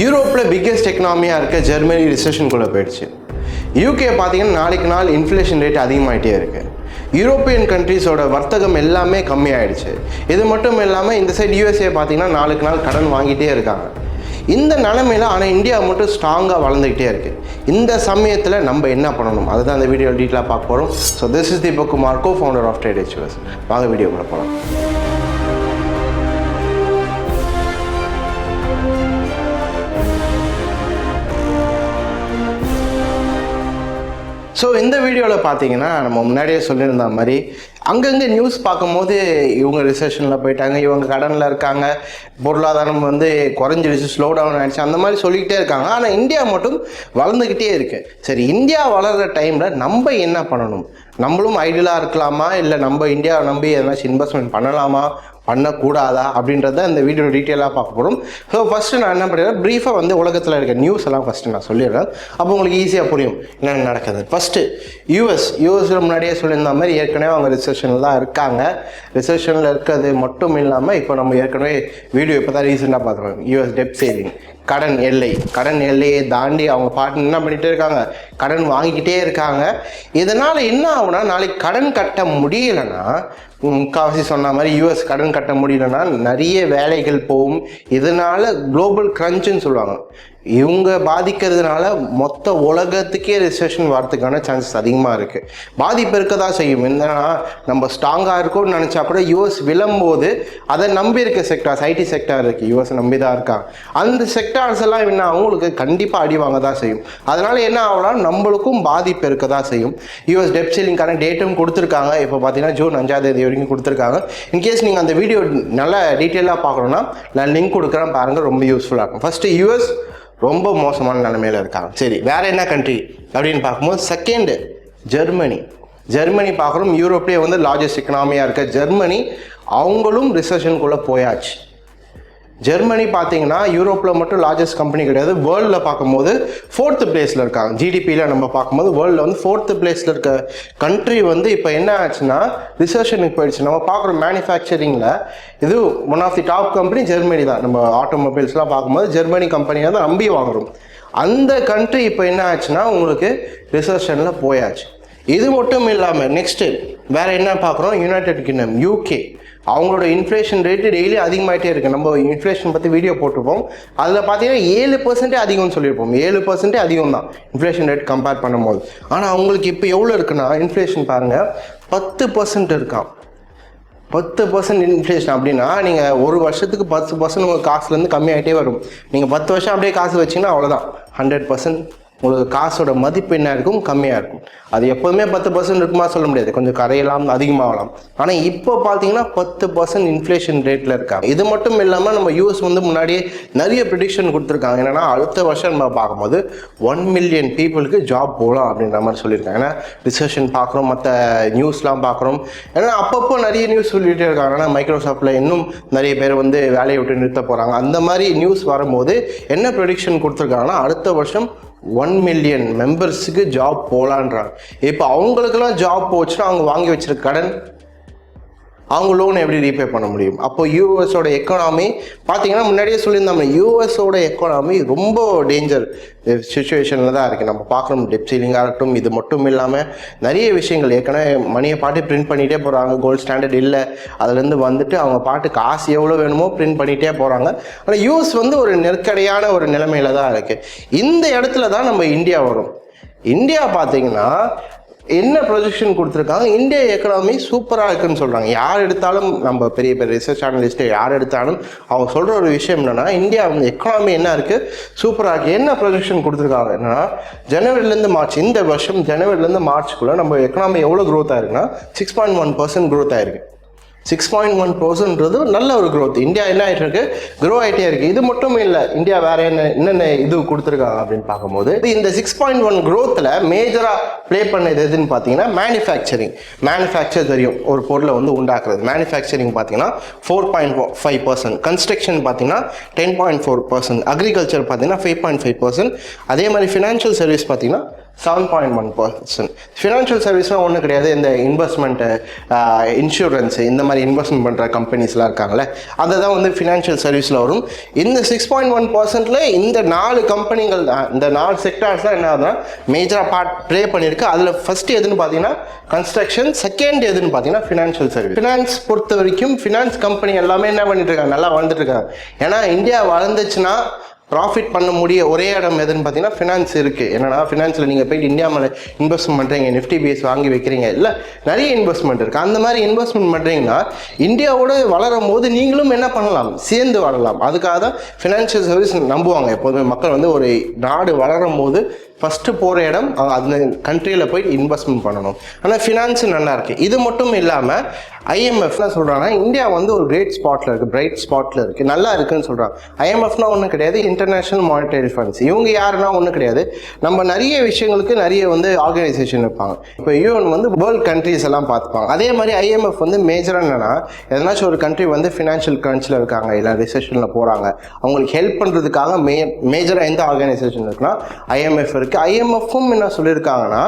யூரோப்பில் பிக்கெஸ்ட் எக்கனாமியாக இருக்க ஜெர்மனி ரிசெஷனுக்குள்ளே போயிடுச்சு. யூகே பார்த்தீங்கன்னா நாளுக்கு நாள் இன்ஃப்ளேஷன் ரேட் அதிகமாகிட்டே இருக்குது. யூரோப்பியன் கண்ட்ரீஸோட வர்த்தகம் எல்லாமே கம்மியாயிடுச்சு. இது மட்டும் இல்லாமல் இந்த சைடு யூஎஸ்ஏ பார்த்தீங்கன்னா நாளுக்கு நாள் கடன் வாங்கிட்டே இருக்காங்க. இந்த நிலைமையில் ஆனால் இந்தியா மட்டும் ஸ்ட்ராங்காக வளர்ந்துக்கிட்டே இருக்குது. இந்த சமயத்தில் நம்ம என்ன பண்ணணும் அதுதான் அந்த வீடியோ டீட்டெயிலாக பார்க்க போகிறோம். So this is Deepak Kumar, co-founder of trade HUS. வாங்க வீடியோக்குள்ள போகலாம். ஸோ இந்த வீடியோவில் பார்த்தீங்கன்னா நம்ம முன்னாடியே சொல்லியிருந்த மாதிரி அங்கங்கே நியூஸ் பார்க்கும்போது இவங்க ரிசெஷனில் போயிட்டாங்க, இவங்க கடனில் இருக்காங்க, பொருளாதாரம் குறைஞ்சிடுச்சு, ஸ்லோ டவுன் ஆகிடுச்சு, அந்த மாதிரி சொல்லிக்கிட்டே இருக்காங்க. ஆனால் இந்தியா மட்டும் வளர்ந்துக்கிட்டே இருக்கு. சரி, இந்தியா வளர்கிற டைமில் நம்ம என்ன பண்ணணும்? நம்மளும் ஐடியலாக இருக்கலாமா, இல்லை நம்ம இந்தியாவை நம்பி எதனாச்சும் இன்வெஸ்ட்மெண்ட் பண்ணலாமா, பண்ணக்கூடாதா அப்படின்றத இந்த வீடியோ டீட்டெயிலாக பார்க்க போகிறோம். ஸோ ஃபஸ்ட்டு நான் என்ன பண்ணுறேன், ப்ரீஃபாக உலகத்தில் இருக்க நியூஸ் எல்லாம் ஃபஸ்ட்டு நான் சொல்லிடுறேன். அப்போ உங்களுக்கு ஈஸியாக புரியும் என்னென்ன நடக்குது. ஃபஸ்ட்டு யூஎஸில் முன்னாடியே சொல்லியிருந்த மாதிரி ஏற்கனவே அவங்க ரிசெஷனில் தான் இருக்காங்க. ரிசெஷனில் இருக்கிறது மட்டும் இல்லாமல் இப்போ நம்ம ஏற்கனவே வீடியோ இப்போ தான் ரீசெண்டாக பார்த்துருவோம். யூஎஸ் டெப்ட் சேவிங், கடன் எல்லையை தாண்டி அவங்க பாட்டு என்ன பண்ணிகிட்டே இருக்காங்க, கடன் வாங்கிக்கிட்டே இருக்காங்க. இதனால் என்ன ஆகுனா, நாளைக்கு கடன் கட்ட முடியலைன்னா, முக்கால்வாசி சொன்ன மாதிரி யூஎஸ் கடன் கட்ட முடியலன்னா நிறைய வேலைகள் போகும். இதனால குளோபல் கிரன்ச்சுன்னு சொல்லுவாங்க. இவங்க பாதிக்கிறதுனால மொத்த உலகத்துக்கே ரிசெஷன் வரதுக்கான சான்சஸ் அதிகமாக இருக்குது. பாதிப்பு இருக்க தான் செய்யும். என்னன்னா, நம்ம ஸ்ட்ராங்காக இருக்கோம்னு நினச்சா கூட யூஎஸ் விழும்போது அதை நம்பி இருக்க செக்டார்ஸ், ஐடி செக்டார் இருக்குது, யூஎஸ் நம்பி தான் இருக்காங்க. அந்த செக்டார்ஸ் எல்லாம் என்ன அவங்களுக்கு கண்டிப்பாக அடி வாங்க தான் செய்யும். அதனால என்ன ஆகலாம், நம்மளுக்கும் பாதிப்பு இருக்க தான் செய்யும். யூஎஸ் டெப்ட் சீலிங்கான டேட்டும் கொடுத்துருக்காங்க. இப்போ பார்த்தீங்கன்னா ஜூன் 5ஆம் தேதி வரைக்கும் கொடுத்துருக்காங்க. இன்கேஸ் நீங்கள் அந்த வீடியோ நல்லா டீட்டெயிலாக பார்க்கணுன்னா நான் லிங்க் கொடுக்குறேன், பாருங்கள், ரொம்ப யூஸ்ஃபுல்லாக இருக்கும். ஃபஸ்ட்டு யூஎஸ் ரொம்ப மோசமான நிலைமையில் இருக்காங்க. சரி, வேற என்ன கண்ட்ரி அப்படின்னு பார்க்கும்போது செகண்டு ஜெர்மனி பார்க்குறோம். யூரோப்லேயே லார்ஜஸ்ட் எக்கனாமியாக இருக்க ஜெர்மனி, அவங்களும் ரிசெஷனுக்குள்ளே போயாச்சு. ஜெர்மனி பார்த்தீங்கன்னா யூரோப்பில் மட்டும் லார்ஜஸ்ட் கம்பெனி கிடையாது, வேர்ல்டில் பார்க்கும்போது 4th பிளேஸில் இருக்காங்க. ஜிடிபியில் நம்ம பார்க்கும்போது வேர்ல்டில் 4th பிளேஸில் இருக்க கண்ட்ரி இப்போ என்ன ஆச்சுன்னா ரிசெஷனுக்கு போயிடுச்சு. நம்ம பார்க்குற மேனுஃபேக்சரிங்கில் இது one of the top company Germany தான். நம்ம ஆட்டோமொபைல்ஸ்லாம் பார்க்கும்போது ஜெர்மனி கம்பெனியை தான் நம்பி வாங்குறோம். அந்த கண்ட்ரி இப்போ என்ன ஆச்சுன்னா உங்களுக்கு ரிசெஷனில் போயாச்சு. இது மட்டும் இல்லாமல் நெக்ஸ்ட்டு வேறு என்ன பார்க்குறோம், யுனைடெட் கிங்டம், யூகே, அவங்களோட இன்ஃப்ளேஷன் ரேட்டு டெய்லி அதிகமாகிட்டே இருக்குது. நம்ம இன்ஃப்ளேஷன் பற்றி வீடியோ போட்டிருப்போம். அதில் பார்த்தீங்கன்னா 7% அதிகம்னு சொல்லியிருப்போம். 7% அதிகம் தான் இன்ஃப்ளேஷன் ரேட் கம்பேர் பண்ணும்போது. ஆனால் அவங்களுக்கு இப்போ எவ்வளோ இருக்குன்னா, இன்ஃப்ளேஷன் பாருங்கள் 10% இருக்கான். 10% இன்ஃப்ளேஷன் அப்படின்னா நீங்கள் ஒரு வருஷத்துக்கு 10% உங்கள் காசுலேருந்து கம்மியாகிட்டே வரும். நீங்கள் 10 வருஷம் அப்படியே காசு வச்சிங்கன்னா அவ்வளோதான், 100% உங்களுக்கு காசோட மதிப்பு என்ன இருக்கும், கம்மியாக இருக்கும். அது எப்போதுமே 10% இருக்குமா சொல்ல முடியாது, கொஞ்சம் கரையலாம், அதிகமாகலாம். ஆனால் இப்போ பார்த்தீங்கன்னா 10% இன்ஃப்ளேஷன் ரேட்டில் இருக்காங்க. இது மட்டும் இல்லாமல் நம்ம யூஎஸ் முன்னாடியே நிறைய ப்ரிடிக்ஷன் கொடுத்துருக்காங்க. என்னென்னா அடுத்த வருஷம் நம்ம பார்க்கும்போது 1 மில்லியன் பீப்புளுக்கு ஜாப் போகலாம் அப்படின்ற மாதிரி சொல்லியிருக்காங்க. ஏன்னா ரிசெஷன் பார்க்குறோம், மற்ற நியூஸ்லாம் பார்க்குறோம். ஏன்னா அப்பப்போ நிறைய நியூஸ் சொல்லிகிட்டே இருக்காங்க. ஆனால் மைக்ரோசாஃப்டில் இன்னும் நிறைய பேர் வேலையை விட்டு நிறுத்த போகிறாங்க. அந்த மாதிரி நியூஸ் வரும்போது என்ன ப்ரிடிக்ஷன் கொடுத்துருக்காங்கன்னா அடுத்த வருஷம் 1 மில்லியன் மெம்பர்ஸுக்கு ஜாப் போகலான்றாங்க. இப்போ அவங்களுக்கெல்லாம் ஜாப் போச்சுன்னா அவங்க வாங்கி வச்சிருக்க கடன், அவங்க லோன் எப்படி ரீபே பண்ண முடியும்? அப்போ யூஎஸோட எக்கானமி பார்த்தீங்கன்னா முன்னாடியே சொல்லியிருந்தோம், யூஎஸோட எக்கானமி ரொம்ப டேஞ்சர் சுச்சுவேஷனில் தான் இருக்குது. நம்ம பார்க்குறோம், டெப்ட் சீலிங்காக இருக்கட்டும். இது மட்டும் இல்லாமல் நிறைய விஷயங்கள் ஏற்கனவே மணியை பாட்டு பிரிண்ட் பண்ணிகிட்டே போகிறாங்க. கோல்டு ஸ்டாண்டர்ட் இல்லை, அதுலேருந்து அவங்க பாட்டு காசு எவ்வளோ வேணுமோ பிரிண்ட் பண்ணிகிட்டே போகிறாங்க. ஆனால் யூஎஸ் ஒரு நெருக்கடியான ஒரு நிலைமையில தான் இருக்குது. இந்த இடத்துல தான் நம்ம இந்தியா வரும். இந்தியா பார்த்தீங்கன்னா என்ன ப்ரொஜெக்ஷன் கொடுத்துருக்காங்க, இந்தியா எக்கனாமி சூப்பராக இருக்குன்னு சொல்கிறாங்க. யார் எடுத்தாலும், நம்ம பெரிய பெரிய ரிசர்ச் அனலிஸ்ட்டு யார் எடுத்தாலும் அவங்க சொல்கிற ஒரு விஷயம் என்னென்னா, இந்தியா எக்கனாமி என்ன இருக்குது, சூப்பராக இருக்குது. என்ன ப்ரொஜெக்ஷன் கொடுத்துருக்காங்க என்னன்னா, ஜனவரிலேருந்து மார்ச், இந்த வருஷம் ஜனவரிலேருந்து மார்ச்சுக்குள்ளே நம்ம எக்கனாமி எவ்வளோ க்ரோத் ஆயிருக்குன்னா 6.1% க்ரோத் ஆயிருக்கு. 6.1%ன்றது நல்ல ஒரு க்ரோத். இந்தியா என்ன ஆகிட்டு இருக்கு, க்ரோ ஆகிட்டே இருக்குது. இது மட்டும் இல்லை, இந்தியா வேறு என்னென்ன இது கொடுத்துருக்காங்க அப்படின்னு பார்க்கும்போது இந்த 6.1 க்ரோத்தில் மேஜராக ப்ளே பண்ணது எதுன்னு பார்த்தீங்கன்னா மேனுஃபேக்சர் தெரியும், ஒரு பொருளை உண்டாக்குறது. மேனுஃபேக்சரிங் பார்த்தீங்கன்னா 4.5%, கன்ஸ்ட்ரக்ஷன் பார்த்தீங்கன்னா 10.4%, அக்ரிகல்ச்சர் பார்த்தீங்கன்னா 5.5%, அதே மாதிரி ஃபினான்ஷியல் சர்வீஸ் பார்த்தீங்கன்னா 7.1%. ஃபினான்ஷியல் சர்வீஸ்லாம் ஒன்றும் கிடையாது. இந்த இன்வெஸ்ட்மெண்ட்டு, இன்சூரன்ஸு, இந்த மாதிரி இன்வெஸ்ட்மெண்ட் பண்ணுற கம்பெனிஸ்லாம் இருக்காங்களே, அதை தான் வந்து ஃபினான்ஷியல் சர்வீஸில் வரும். இந்த 6.1%ல் இந்த 4 கம்பெனிகள் தான், இந்த 4 செக்டார்ஸ் தான் என்ன ஆகுதுன்னா மேஜராக பார்ட் ப்ளே பண்ணியிருக்கு. அதில் ஃபஸ்ட்டு எதுன்னு பார்த்தீங்கன்னா கன்ஸ்ட்ரக்ஷன், செகண்ட் எதுன்னு பார்த்தீங்கன்னா ஃபினான்ஷியல் சர்வீஸ். ஃபினான்ஸ் பொறுத்த வரைக்கும் ஃபினான்ஸ் கம்பெனி எல்லாமே என்ன பண்ணிட்டு இருக்காங்க, நல்லா வளர்ந்துட்டு இருக்காங்க. ஏன்னா இந்தியா வளர்ந்துச்சுன்னா ப்ராஃபிட் பண்ண முடிய ஒரே இடம் எதுன்னு பார்த்தீங்கன்னா ஃபினான்ஸ் இருக்குது. என்னன்னா ஃபினான்ஸில் நீங்கள் போய்ட்டு இந்தியா மேலே இன்வெஸ்ட்மெண்ட் பண்ணுறீங்க, நிஃப்டி பேஸ் வாங்கி வைக்கிறீங்க, இல்லை நிறைய இன்வெஸ்ட்மெண்ட் இருக்குது. அந்த மாதிரி இன்வெஸ்ட்மெண்ட் பண்ணுறீங்கன்னா இந்தியாவோட வளரும் போது நீங்களும் என்ன பண்ணலாம், சேர்ந்து வளரலாம். அதுக்காக தான் ஃபினான்ஷியல் சர்வீஸ் நம்புவாங்க. எப்போதுமே மக்கள் வந்து ஒரு நாடு வளரும் போது ஃபஸ்ட்டு போகிற இடம் அந்த கண்ட்ரியில் போய் இன்வெஸ்ட்மெண்ட் பண்ணணும். ஆனால் ஃபினான்ஸு நல்லா இருக்குது. இது மட்டும் இல்லாமல் ஐஎம்எஃப்னா சொல்கிறாங்கன்னா இந்தியா வந்து ஒரு கிரேட் ஸ்பாட்டில் இருக்குது, பிரைட் ஸ்பாட்டில் இருக்குது, நல்லா இருக்குதுன்னு சொல்கிறாங்க. ஐஎம்எஃப்னா ஒன்றும் கிடையாது, இன்டர்நேஷ்னல் மானிட்டரி ஃபண்ட்ஸ். இவங்க யாருன்னா ஒன்றும் கிடையாது, நம்ம நிறைய விஷயங்களுக்கு நிறைய வந்து ஆர்கனைசேஷன் இருப்பாங்க. இப்போ யூஎன் வந்து வேர்ல்டு கண்ட்ரிஸ் எல்லாம் பார்த்துப்பாங்க. அதே மாதிரி ஐஎம்எஃப் வந்து மேஜராக என்னென்னா எதனாச்சும் ஒரு கண்ட்ரி வந்து ஃபினான்ஷியல் கிரன்ச்சில் இருக்காங்க, இல்லை ரிசெஷனில் போகிறாங்க, அவங்களுக்கு ஹெல்ப் பண்ணுறதுக்காக மேஜராக எந்த ஆர்கனைசேஷன் இருக்குன்னா ஐஎம்எஃப் இருக்குது. ஐஎம்எஃப்பும் என்ன சொல்லியிருக்காங்கன்னா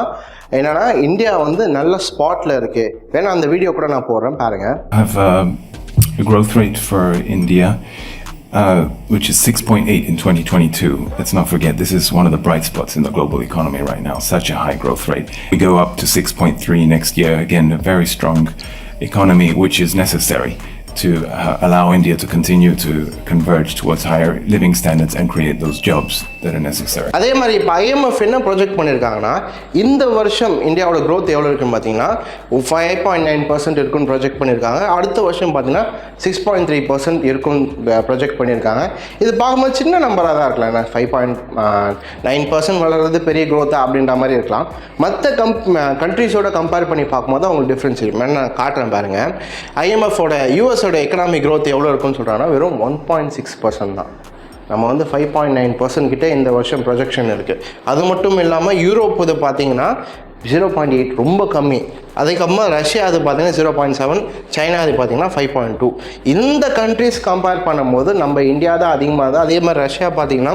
என்னன்னா இந்தியா வந்து நல்ல ஸ்பாட்ல இருக்கு. வேணா அந்த வீடியோ கூட நான் போடுறேன் பாருங்க. I have a growth rate for India which is 6.8 in 2022. Let's not forget this is one of the bright spots in the global economy right now. Such a high growth rate. We go up to 6.3 next year. Again, a very strong economy which is necessary to allow India to continue to converge towards higher living standards and create those jobs that are necessary. அதே மாதிரி இப்போ IMF என்ன project பண்ணியிருக்காங்கன்னா இந்த வருஷம் இந்தியாவோட growth எவ்வளோ இருக்குன்னு பார்த்தீங்கன்னா 5.9% இருக்குன்னு ப்ரொஜெக்ட் பண்ணியிருக்காங்க. அடுத்த வருஷம் பார்த்தீங்கன்னா 6.3% இருக்குன்னு ப்ரொஜெக்ட் பண்ணியிருக்காங்க. இது பார்க்கும்போது சின்ன நம்பராக தான் இருக்கலாம். ஏன்னா 5.9% வளர்றது பெரிய growth அப்படின்ற மாதிரி இருக்கலாம். மற்ற கண்ட்ரிஸோட கம்பேர் பண்ணி பார்க்கும்போது அவங்களுக்கு டிஃப்ரென்ஸ் இருக்கும். நான் காட்டுறேன் பாருங்கள். ஐஎம்எஃபோட யூஎஸோட எக்கனாமிக் growth எவ்வளோ இருக்குன்னு சொல்கிறாங்கன்னா வெறும் 1.6% தான். நம்ம வந்து 5.9% கிட்ட இந்த வருஷம் ப்ரொஜெக்ஷன் இருக்குது. அது மட்டும் இல்லாமல் யூரோப் இது பார்த்தீங்கன்னா 0.8 ரொம்ப கம்மி. அதுக்கப்புறமா ரஷ்யா அது பார்த்தீங்கன்னா 0.7, சைனா அது பார்த்தீங்கன்னா 5.2. இந்த கண்ட்ரிஸ் கம்பேர் பண்ணும்போது நம்ம இந்தியா தான் அதிகமாக தான். அதே மாதிரி ரஷ்யா பார்த்தீங்கன்னா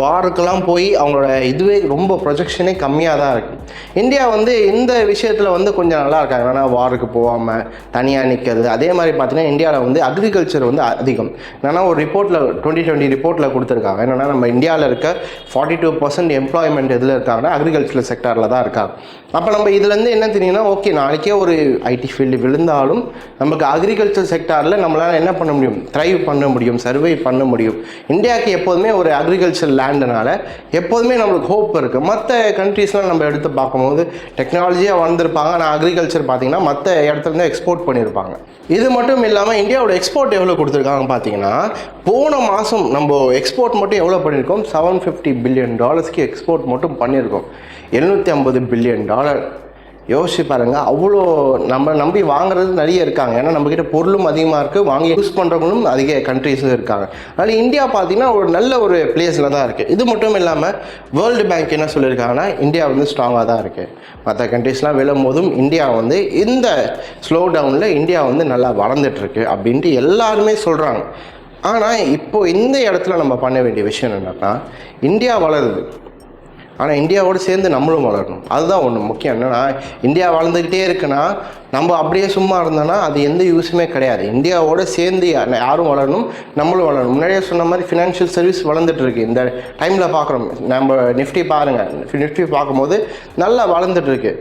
வாருக்கெல்லாம் போய் அவங்களோட இதுவே ரொம்ப ப்ரொஜெக்ஷனே கம்மியாக தான் இருக்குது. இந்தியா வந்து இந்த விஷயத்தில் வந்து கொஞ்சம் நல்லா இருக்காங்க. ஏன்னா வாருக்கு போகாமல் தனியாக நிற்கிறது. அதே மாதிரி பார்த்தீங்கன்னா இந்தியாவில் வந்து அக்ரிகல்ச்சர் வந்து அதிகம். என்னென்னா ஒரு ரிப்போர்ட்டில் 2020 ரிப்போர்ட்டில் கொடுத்துருக்காங்க. என்னென்னா நம்ம இந்தியாவில் இருக்க 42% எம்ப்ளாய்மெண்ட் எதில் இருக்காங்கன்னா அக்ரிகல்ச்சர் செக்டாரில் தான் இருக்காங்க. அப்போ நம்ம இதுலேருந்து என்ன தெரியும்னா, ஓகே நாளைக்கே ஒரு ஐடி ஃபீல்டு விழுந்தாலும் நமக்கு அக்ரிகல்ச்சர் செக்டாரில் நம்மளால் என்ன பண்ண முடியும், த்ரைவ் பண்ண முடியும், சர்வை பண்ண முடியும். இந்தியாவுக்கு எப்போதுமே ஒரு அக்ரிகல்ச்சர் லேண்டுனால எப்போதுமே நம்மளுக்கு ஹோப் இருக்குது. மற்ற கண்ட்ரீஸ்லாம் நம்ம எடுத்து பார்க்கும்போது டெக்னாலஜியாக வளர்ந்துருப்பாங்க, ஆனால் அக்ரிகல்ச்சர் பார்த்திங்கன்னா மற்ற இடத்துலேருந்து எக்ஸ்போர்ட் பண்ணியிருப்பாங்க. இது மட்டும் இல்லாமல் இந்தியாவோட எக்ஸ்போர்ட் எவ்வளோ கொடுத்துருக்காங்க பார்த்தீங்கன்னா, போன மாதம் நம்ம எக்ஸ்போர்ட் மட்டும் எவ்வளோ பண்ணியிருக்கோம், $750 பில்லியன் எக்ஸ்போர்ட் மட்டும் பண்ணியிருக்கோம். $750 பில்லியன். யோசிச்சு பாருங்கள், அவ்வளோ நம்ம நம்பி வாங்குறது நிறைய இருக்காங்க. ஏன்னா நம்மக்கிட்ட பொருளும் அதிகமாக இருக்குது, வாங்கி யூஸ் பண்ணுறவங்களும் அதிக கண்ட்ரீஸும் இருக்காங்க. அதனால் இந்தியா பார்த்திங்கன்னா ஒரு நல்ல ஒரு பிளேஸில் தான் இருக்குது. இது மட்டும் இல்லாமல் வேர்ல்டு பேங்க் என்ன சொல்லியிருக்காங்கன்னா இந்தியா வந்து ஸ்ட்ராங்காக தான் இருக்குது. மற்ற கண்ட்ரீஸ்லாம் விழும் போதும் இந்தியா வந்து இந்த ஸ்லோ டவுனில் இந்தியா வந்து நல்லா வளர்ந்துட்டுருக்கு அப்படின்ட்டு எல்லாருமே சொல்கிறாங்க. ஆனால் இப்போது இந்த இடத்துல நம்ம பண்ண வேண்டிய விஷயம் என்னென்னா, இந்தியா வளருது, ஆனால் இந்தியாவோடு சேர்ந்து நம்மளும் வளரணும். அதுதான் ஒன்று முக்கியம். என்னென்னா இந்தியா வளர்ந்துக்கிட்டே இருக்குன்னா நம்ம அப்படியே சும்மா இருந்தோன்னா அது எந்த யூஸுமே கிடையாது. இந்தியாவோடு சேர்ந்து யாரும் வளரணும், நம்மளும் வளரணும். முன்னாடியே சொன்ன மாதிரி ஃபினான்ஷியல் சர்வீஸ் வளர்ந்துட்டுருக்கு. இந்த டைமில் பார்க்குறோம், நம்ம நிஃப்டி பாருங்கள், நிஃப்டி பார்க்கும்போது நல்லா வளர்ந்துட்டுருக்கு.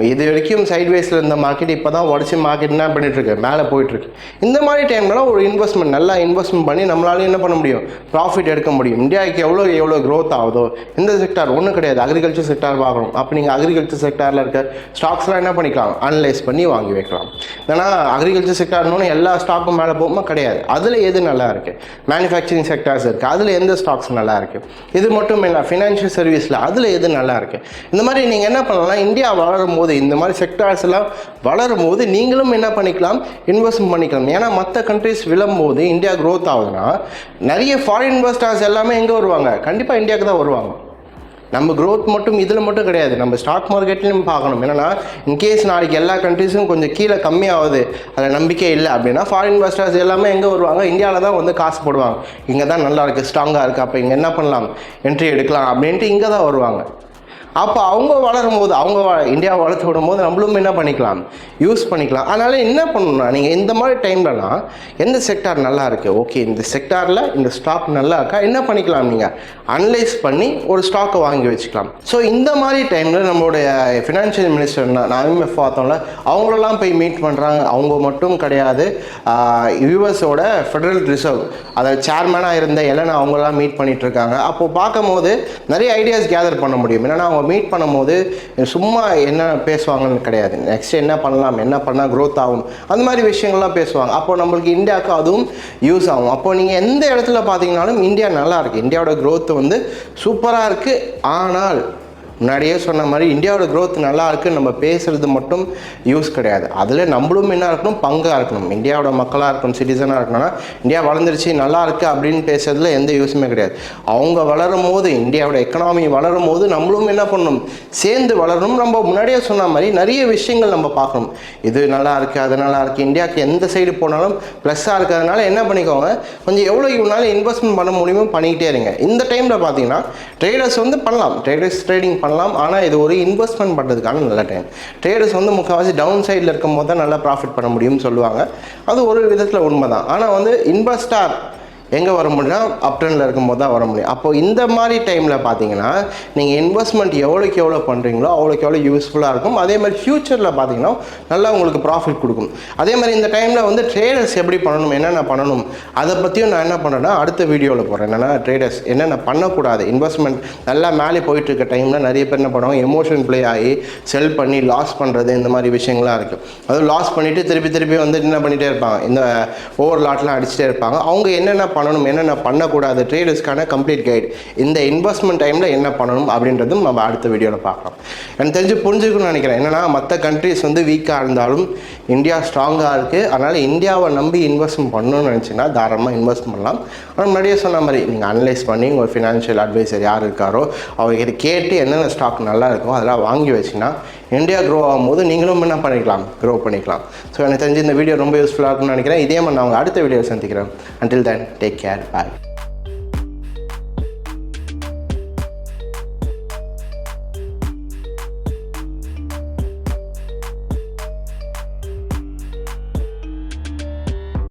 இது வரைக்கும் சைட்வேஸில் இருந்த மார்க்கெட் இப்போ தான் உடச்சி மார்க்கெட் என்ன பண்ணிகிட்ருக்கு, மேலே போயிட்டுருக்கு. இந்த மாதிரி டைம்லாம் ஒரு இன்வெஸ்ட்மெண்ட், நல்லா இன்வெஸ்ட்மெண்ட் பண்ணி நம்மளால என்ன பண்ண முடியும், ப்ராஃபிட் எடுக்க முடியும். இந்தியாவுக்கு எவ்வளோ க்ரோத் ஆகுதோ இந்த செக்டார் ஒன்றும் கிடையாது, அக்ரிகல்ச்சர் செக்டார் பார்க்கணும். அப்போ நீங்கள் அக்ரிகல்ச்சர் செக்டாரில் இருக்க ஸ்டாக்ஸ்லாம் என்ன பண்ணிக்கலாம், அனலைஸ் பண்ணி வாங்கி வைக்கலாம். ஏன்னா அக்ரிகல்ச்சர் செக்டார்னு எல்லா ஸ்டாக்கும் மேலே போகுமா கிடையாது. அதில் எது நல்லா இருக்குது, மேனுஃபேக்சரிங் செக்டார்ஸ் இருக்குது, அதில் எந்த ஸ்டாக்ஸ் நல்லா இருக்குது. இது மட்டும் இல்லை, ஃபினான்ஷியல் சர்வீஸில் அதில் எது நல்லா இருக்குது. இந்த மாதிரி நீங்கள் என்ன பண்ணலாம், இந்தியா வளரும் போது இந்த மாதிரி செக்டார்ஸ் எல்லாம் வளரும் போது நீங்களும் என்ன பண்ணிக்கலாம், இன்வெஸ்ட்மெண்ட் பண்ணிக்கலாம். ஏன்னா மற்ற கண்ட்ரிஸ் விழும்போது இந்தியா க்ரோத் ஆகுதுன்னா நிறைய ஃபாரின் இன்வெஸ்டர்ஸ் எல்லாமே எங்கே வருவாங்க, கண்டிப்பாக இந்தியாவுக்கு தான் வருவாங்க. நம்ம க்ரோத் மட்டும் இதில் மட்டும் கிடையாது, நம்ம ஸ்டாக் மார்க்கெட்லையும் பார்க்கணும். என்னென்னா இன்கேஸ் நாளைக்கு எல்லா கண்ட்ரிஸும் கொஞ்சம் கீழே கம்மியாகுது, அதில் நம்பிக்கை இல்லை அப்படின்னா ஃபாரின் இன்வெஸ்டர்ஸ் எல்லாமே எங்கே வருவாங்க, இந்தியாவில் தான் வந்து காசு போடுவாங்க. இங்கே தான் நல்லா இருக்குது, ஸ்ட்ராங்காக இருக்குது, அப்போ இங்கே என்ன பண்ணலாம், என்ட்ரி எடுக்கலாம் அப்படின்ட்டு இங்கே தான் வருவாங்க. அப்போ அவங்க வளரும் போது இந்தியாவை வளர்த்து விடும்போது நம்மளும் என்ன பண்ணிக்கலாம், யூஸ் பண்ணிக்கலாம். அதனால் என்ன பண்ணணும்னா நீங்கள் இந்த மாதிரி டைம்லலாம் எந்த செக்டார் நல்லா இருக்குது, ஓகே இந்த செக்டாரில் இந்த ஸ்டாக் நல்லா இருக்கா, என்ன பண்ணிக்கலாம், நீங்கள் அனலைஸ் பண்ணி ஒரு ஸ்டாக்கை வாங்கி வச்சுக்கலாம். ஸோ இந்த மாதிரி டைமில் நம்மளுடைய ஃபினான்ஷியல் மினிஸ்டர் IMF பார்த்தோம்ல, அவங்களெல்லாம் போய் மீட் பண்ணுறாங்க. அவங்க மட்டும் கிடையாது, யூஎஸோட ஃபெடரல் ரிசர்வ் அதை சேர்மனாக இருந்த எலன் அவங்களாம் மீட் பண்ணிட்டு இருக்காங்க. அப்போது பார்க்கும்போது நிறைய ஐடியாஸ் கேதர் பண்ண முடியும். என்னென்னா அவங்க மீட் பண்ணும்போது சும்மா என்ன பேசுவாங்கன்னு கிடையாது, நெக்ஸ்ட் என்ன பண்ணலாம், என்ன பண்ணால் க்ரோத் ஆகும், அந்த மாதிரி விஷயங்கள்லாம் பேசுவாங்க. அப்போ நம்மளுக்கு இந்தியாவுக்கு அதுவும் யூஸ் ஆகும். அப்போ நீங்கள் எந்த இடத்துல பார்த்தீங்கன்னாலும் இந்தியா நல்லா இருக்குது, இந்தியாவோட க்ரோத் வந்து சூப்பராக இருக்குது. ஆனால் முன்னாடியே சொன்ன மாதிரி இந்தியாவோட க்ரோத் நல்லா இருக்குன்னு நம்ம பேசுகிறது மட்டும் யூஸ் கிடையாது. அதில் நம்மளும் என்ன இருக்கணும், பங்காக இருக்கணும். இந்தியாவோட மக்களாக இருக்கணும், சிட்டிசனாக இருக்கணும்னா இந்தியா வளர்ந்துருச்சு நல்லா இருக்குது அப்படின்னு பேசுறதுல எந்த யூஸுமே கிடையாது. அவங்க வளரும் போது, இந்தியாவோட எக்கனாமி வளரும் போது நம்மளும் என்ன பண்ணணும், சேர்ந்து வளரணும். நம்ம முன்னாடியே சொன்ன மாதிரி நிறைய விஷயங்கள் நம்ம பார்க்கணும். இது நல்லா இருக்குது, அது நல்லா இருக்குது, இந்தியாவுக்கு எந்த சைடு போனாலும் ப்ளஸ்ஸாக இருக்கிறதுனால என்ன பண்ணிக்கோங்க, கொஞ்சம் எவ்வளோ இவனால இன்வெஸ்ட்மெண்ட் பண்ண முடியுமோ பண்ணிக்கிட்டே இருங்க. இந்த டைமில் பார்த்தீங்கன்னா ட்ரேடர்ஸ் வந்து பண்ணலாம், ட்ரேடிங் பண்ணலாம். ஆனால் இது ஒரு இன்வெஸ்ட்மெண்ட் பண்ணுறதுக்கான நல்ல டைம். ட்ரேடர்ஸ் வந்து முக்கால்வாசி டவுன் சைடில் இருக்கும் போது தான் நல்லா ப்ராஃபிட் பண்ண முடியும்னு சொல்லுவாங்க. அது ஒரு விதத்தில் உண்மை தான். ஆனால் வந்து இன்வெஸ்டார் எங்கே வர முடியும்னா அப் ட்ரெண்டில் இருக்கும்போது தான் வர முடியும். அப்போது இந்த மாதிரி டைமில் பார்த்தீங்கன்னா நீங்கள் இன்வெஸ்ட்மெண்ட் எவ்வளோக்கு எவ்வளோ பண்ணுறீங்களோ அவ்வளோக்கு எவ்வளோ யூஸ்ஃபுல்லாக இருக்கும். அதே மாதிரி ஃப்யூச்சரில் பார்த்தீங்கன்னா நல்லா உங்களுக்கு ப்ராஃபிட் கொடுக்கும். அதே மாதிரி இந்த டைமில் வந்து ட்ரேடர்ஸ் எப்படி பண்ணணும், என்னென்ன பண்ணணும், அதை பற்றியும் நான் என்ன பண்ணுறேன்னா அடுத்த வீடியோவில் போகிறேன். என்னென்னா ட்ரேடர்ஸ் என்னென்ன பண்ணக்கூடாது, இன்வெஸ்ட்மெண்ட் நல்லா மேலே போயிட்டு இருக்க டைமில் நிறைய பேர் என்ன பண்ணுவாங்க, எமோஷன் ப்ளே ஆகி செல் பண்ணி லாஸ் பண்ணுறது, இந்த மாதிரி விஷயங்கள்லாம் இருக்குது. அதுவும் லாஸ் பண்ணிவிட்டு திருப்பி வந்து என்ன பண்ணிகிட்டே இருப்பாங்க, இந்த ஓவர் லாட்லாம் அடிச்சுட்டே இருப்பாங்க. அவங்க என்னென்ன பண்ணணும், என்னென்ன பண்ணக்கூடாது, ட்ரேடர்ஸ்க்கான கம்ப்ளீட் கைட், இந்த இன்வெஸ்ட்மெண்ட் டைமில் என்ன பண்ணணும் அப்படின்றதும் நம்ம அடுத்த வீடியோவில் பார்க்கலாம். எனக்கு தெரிஞ்சு புரிஞ்சுக்கணும்னு நினைக்கிறேன். என்னென்னா மற்ற கண்ட்ரிஸ் வந்து வீக்காக இருந்தாலும் இந்தியா ஸ்ட்ராங்காக இருக்குது. அதனால் இந்தியாவை நம்பி இன்வெஸ்ட்மெண்ட் பண்ணணும்னு நினச்சிங்கன்னா தாராளமாக இன்வெஸ்ட் பண்ணலாம். ஆனால் முன்னாடியே சொன்ன மாதிரி நீங்கள் அனலைஸ் பண்ணி உங்கள் ஃபினான்ஷியல் அட்வைசர் யார் இருக்காரோ அவர்கிட்ட கேட்டு என்னென்ன ஸ்டாக் நல்லா இருக்கோ அதெல்லாம் வாங்கி வச்சிங்கன்னா இந்தியா க்ரோ ஆகும்போது நீங்களும் என்ன பண்ணிக்கலாம், க்ரோ பண்ணிக்கலாம். ஸோ எனக்கு தெரிஞ்சு இந்த வீடியோ ரொம்ப யூஸ்ஃபுல்லாக இருக்கும்னு நினைக்கிறேன். இதே மாதிரி நான் அவங்க அடுத்த வீடியோ சந்திக்கிறேன். Until then, take care. Bye.